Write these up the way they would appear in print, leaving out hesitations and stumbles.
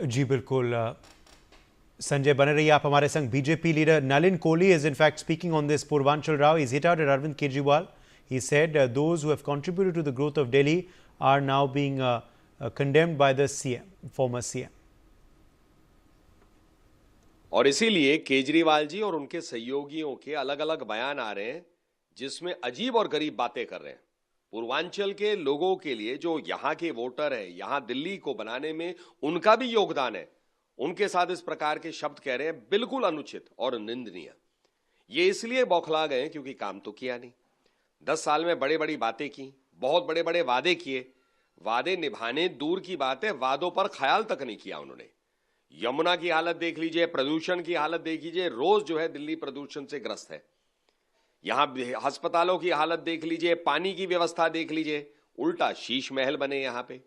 जी बिल्कुल। संजय बने रहिए आप हमारे संग। BJP leader Nalin Kohli is in fact speaking on this Purvanchal Rao. He's hit out at Arvind Kejriwal. He said those who have contributed to the growth of Delhi are now being condemned by the CM, former CM. और इसीलिए केजरीवाल जी और उनके सहयोगियों के अलग अलग बयान आ रहे हैं जिसमें अजीब और गरीब बातें कर रहे हैं। पूर्वांचल के लोगों के लिए जो यहां के वोटर है, यहां दिल्ली को बनाने में उनका भी योगदान है, उनके साथ इस प्रकार के शब्द कह रहे हैं, बिल्कुल अनुचित और निंदनीय। ये इसलिए बौखला गए क्योंकि काम तो किया नहीं। 10 साल में बड़े बड़ी बातें की, बहुत बड़े बड़े वादे किए, वादे निभाने दूर की बात है, वादों पर ख्याल तक नहीं किया उन्होंने। यमुना की हालत देख लीजिए, प्रदूषण की हालत देख लीजिए, रोज जो है दिल्ली प्रदूषण से ग्रस्त है। यहां अस्पतालों की हालत देख लीजिए, पानी की व्यवस्था देख लीजिए, उल्टा शीश महल बने यहां पे।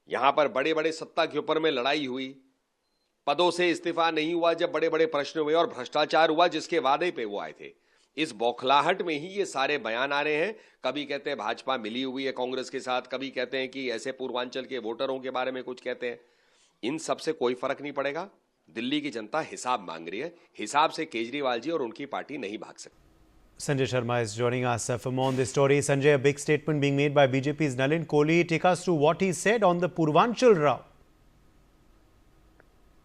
यहां पर बड़े बड़े सत्ता के ऊपर में लड़ाई हुई, पदों से इस्तीफा नहीं हुआ जब बड़े बड़े प्रश्न हुए, और भ्रष्टाचार हुआ जिसके वादे पे वो आए थे। इस बौखलाहट में ही ये सारे बयान आ रहे हैं। कभी कहते हैं भाजपा मिली हुई है कांग्रेस के साथ, कभी कहते हैं कि ऐसे पूर्वांचल के वोटरों के बारे में कुछ कहते हैं। इन सब से कोई फर्क नहीं पड़ेगा। दिल्ली की जनता हिसाब मांग रही है, हिसाब से केजरीवाल जी और उनकी पार्टी नहीं भाग सकती। Sanjay Sharma is joining us for more on this story. Sanjay, a big statement being made by BJP's Nalin Kohli. Take us through what he said on the Purvanchal Rao.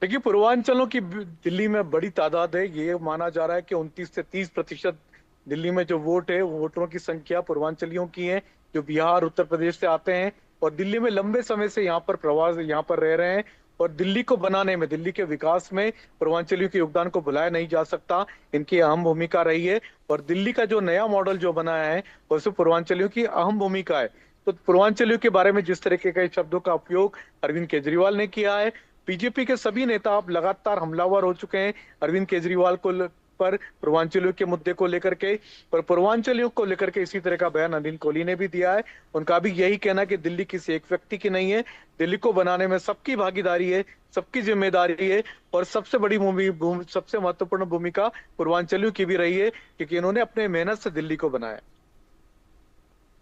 देखिए, पूर्वांचलों की दिल्ली में बड़ी तादाद है। ये माना जा रहा है कि 29 से 30% दिल्ली में जो वोट है, वो वोटरों की संख्या पूर्वांचलियों की है, जो बिहार उत्तर प्रदेश से आते हैं और दिल्ली में लंबे समय से यहाँ पर रह रहे हैं। और दिल्ली को बनाने में, दिल्ली के विकास में पूर्वांचलियों के योगदान को भुलाया नहीं जा सकता। इनकी अहम भूमिका रही है और दिल्ली का जो नया मॉडल जो बनाया है उसमें पूर्वांचलियों की अहम भूमिका है। तो पूर्वांचलियों के बारे में जिस तरीके के शब्दों का उपयोग अरविंद केजरीवाल ने किया है, बीजेपी के सभी नेता अब लगातार हमलावर हो चुके हैं अरविंद केजरीवाल को पर, पूर्वांचलियों के मुद्दे को लेकर के। पर पूर्वांचलियों को लेकर के इसी तरह का बयान नलिन कोहली ने भी दिया है। उनका भी यही कहना कि दिल्ली किसी एक व्यक्ति की नहीं है, दिल्ली को बनाने में सबकी भागीदारी है, सबकी जिम्मेदारी है। और सबसे महत्वपूर्ण भूमिका पूर्वांचलियों की भी रही है क्योंकि इन्होंने अपने मेहनत से दिल्ली को बनाया।